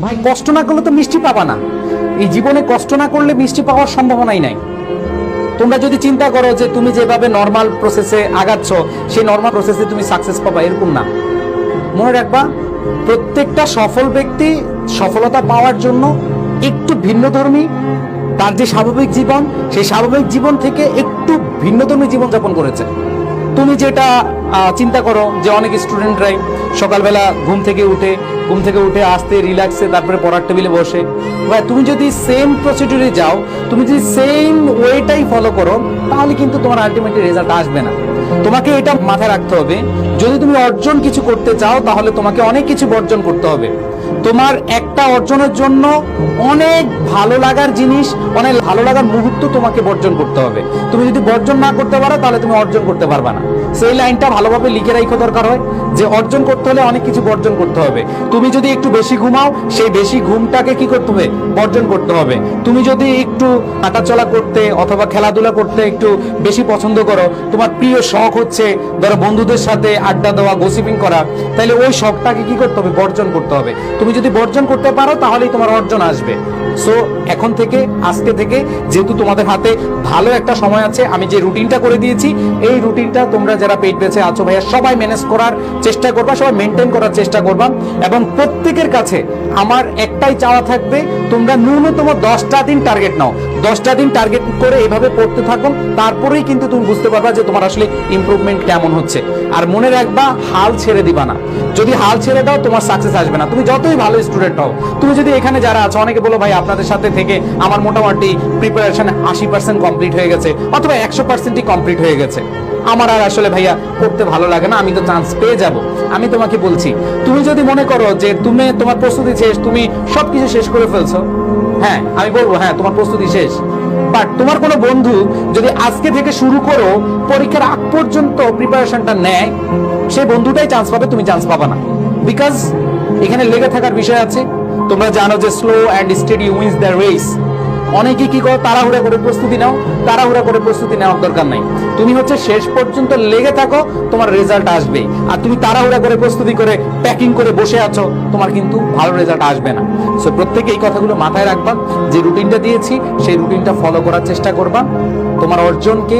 ভাই কষ্ট না করলে তো মিষ্টি পাবা না। এই জীবনে কষ্ট না করলে মিষ্টি পাওয়ার সম্ভাবনাই নাই। তোমরা যদি চিন্তা করো যে তুমি যেভাবে নর্মাল প্রসেসে আগাচ্ছ সেই নর্মাল প্রসেসে তুমি সাকসেস পাবা, এরকম না। মনে রাখবা, প্রত্যেকটা সফল ব্যক্তি সফলতা পাওয়ার জন্য একটু ভিন্নধর্মী, তার যে স্বাভাবিক জীবন সেই স্বাভাবিক জীবন থেকে একটু ভিন্নধর্মী জীবনযাপন করেছে। তুমি যেটা চিন্তা করো যে অনেক স্টুডেন্টরাই সকালবেলা ঘুম থেকে উঠে আসতে রিল্যাক্সে তারপরে পড়ার টেবিলে বসে, ভাই তুমি যদি সেম প্রসিডিউরে যাও, তুমি যদি সেম ওয়েটাই ফলো করো, তাহলে কিন্তু তোমার আলটিমেটলি রেজাল্ট আসবে না। তোমাকে এটা মাথায় রাখতে হবে, যদি তুমি অর্জন কিছু করতে চাও তাহলে তোমাকে অনেক কিছু বর্জন করতে হবে। তোমার একটা অর্জনের জন্য অনেক ভালো লাগার জিনিস, অনেক ভালো লাগার মুহূর্ত তোমাকে বর্জন করতে হবে। তুমি যদি বর্জন না করতে পারো তাহলে তুমি অর্জন করতে পারবা না। সেই লাইনটা ভালোভাবে লিখে রাখা দরকার হয় যে অর্জন করতে হলে অনেক কিছু বর্জন করতে হবে। তুমি যদি একটু বেশি ঘুমাও, সেই বেশি ঘুমটাকে কি করতে হবে? বর্জন করতে হবে। তুমি যদি একটু হাঁটাচলা করতে অথবা খেলাধুলা করতে একটু বেশি পছন্দ করো, তোমার প্রিয় শখ হচ্ছে ধরো বন্ধুদের সাথে আড্ডা দেওয়া, গসিপিং করা, তাহলে ওই শখটাকে কি করতে হবে? বর্জন করতে হবে। তুমি যদি বর্জন করতে পারো তাহলেই তোমার অর্জন আসবে। সো এখন থেকে, আজকে থেকে, যেহেতু তোমাদের হাতে ভালো একটা সময় আছে, আমি যে রুটিনটা করে দিয়েছি এই রুটিনটা তোমরা যারা পেইড ব্যাচে আছো ভাইয়া সবাই ম্যানেজ করার চেষ্টা করবা, সবাই মেনটেন করার চেষ্টা করবা। এবং প্রত্যেকের কাছে আমার একটাই চাওয়া থাকবে, তোমরা ন্যূনতম 10টা দিন টার্গেট নাও। 10টা দিন টার্গেট করে এভাবে পড়তে থাকো, তারপরেই কিন্তু তুমি বুঝতে পারবা যে তোমার আসলে ইমপ্রুভমেন্ট কেমন হচ্ছে। আর মনে রাখবা, হাল ছেড়ে দিবা না। যদি হাল ছেড়ে দাও তোমার সাকসেস আসবে না, তুমি যতই ভালো স্টুডেন্ট হও। তুমি যদি এখানে যারা আছো, অনেকে বলো ভাই আপনাদের সাথে থেকে আমার মোটামুটি প্রিপারেশন 80% কমপ্লিট হয়ে গেছে অথবা 100%ই কমপ্লিট হয়ে গেছে, আমার আর আসলে ভাইয়া করতে ভালো লাগে না, আমি তো চান্স পেয়ে যাব। আমি তোমাকে বলছি, তুমি যদি মনে করো যে তোমার প্রস্তুতি শেষ, তুমি সবকিছু শেষ করে ফেলছো, হ্যাঁ আমি বলবো হ্যাঁ তোমার প্রস্তুতি শেষ। বাট তোমার কোনো বন্ধু যদি আজকে থেকে শুরু করো পরীক্ষার আগ পর্যন্ত প্রিপারেশনটা নেয়, সেই বন্ধুটাই চান্স পাবে, তুমি চান্স পাবা না। বিকজ এখানে লেগে থাকার বিষয় আছে। তোমরা জানো যে slow and steady wins the race. অনেকে কি করো, তাড়াহুড়া করে প্রস্তুতি নাও। তাড়াহুড়া করে প্রস্তুতি নেওয়ার দরকার নাই। তুমি হচ্ছে শেষ পর্যন্ত লেগে থাকো, তোমার রেজাল্ট আসবে। আর তুমি তাড়াহুড়া করে প্রস্তুতি করে প্যাকিং করে বসে আছো, তোমার কিন্তু ভালো রেজাল্ট আসবে না। সো প্রত্যেকে এই কথাগুলো মাথায় রাখবা। যে রুটিনটা দিয়েছি সেই রুটিনটা ফলো করার চেষ্টা করবা। তোমার অর্জনকে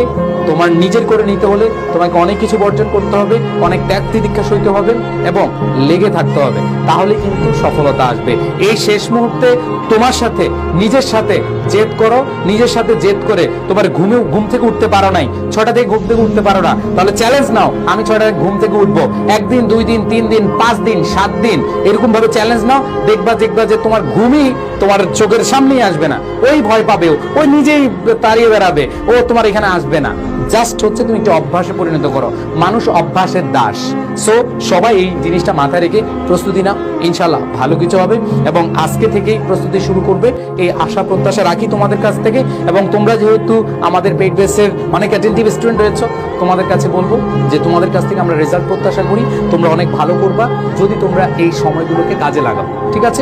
তোমার নিজের করে নিতে হলে তোমাকে অনেক কিছু বর্জন করতে হবে, অনেক ত্যাগ তিতিক্ষা সইতে হবে এবং লেগে থাকতে হবে, তাহলে কিন্তু সফলতা আসবে। এই শেষ মুহূর্তে তোমার সাথে নিজের সাথে জেদ করো, নিজের সাথে জেদ করে তোমার ঘুম থেকে উঠতে পারো নাই, 6টা থেকে ঘুম থেকে উঠতে পারো না, তাহলে চ্যালেঞ্জ নাও, আমি 6টা ঘুম থেকে উঠবো। 1 দিন, 2 দিন, 3 দিন, 5 দিন, 7 দিন, এরকম ভাবে চ্যালেঞ্জ নাও। দেখবা যে তোমার ঘুমই তোমার চোখের সামনেই আসবে না। ওই ভয় পাবেও, ওই নিজেই তাড়িয়ে বেড়াবে, ও তোমার এখানে আসবে না। জাস্ট হচ্ছে তুমি একটা অভ্যাসে পরিণত করো। মানুষ অভ্যাসের দাস। সো সবাই এই জিনিসটা মাথায় রেখে প্রস্তুতি নাও, ইনশাল্লাহ ভালো কিছু হবে। এবং আজকে থেকেই প্রস্তুতি শুরু করবে, এই আশা প্রত্যাশা রাখি তোমাদের কাছ থেকে। এবং তোমরা যেহেতু আমাদের পেইড বেসের অনেক অ্যাটেন্টিভ স্টুডেন্ট রয়েছে, তোমাদের কাছে বলবো যে তোমাদের কাছ থেকে আমরা রেজাল্ট প্রত্যাশা করি। তোমরা অনেক ভালো করবা যদি তোমরা এই সময়গুলোকে কাজে লাগাও, ঠিক আছে?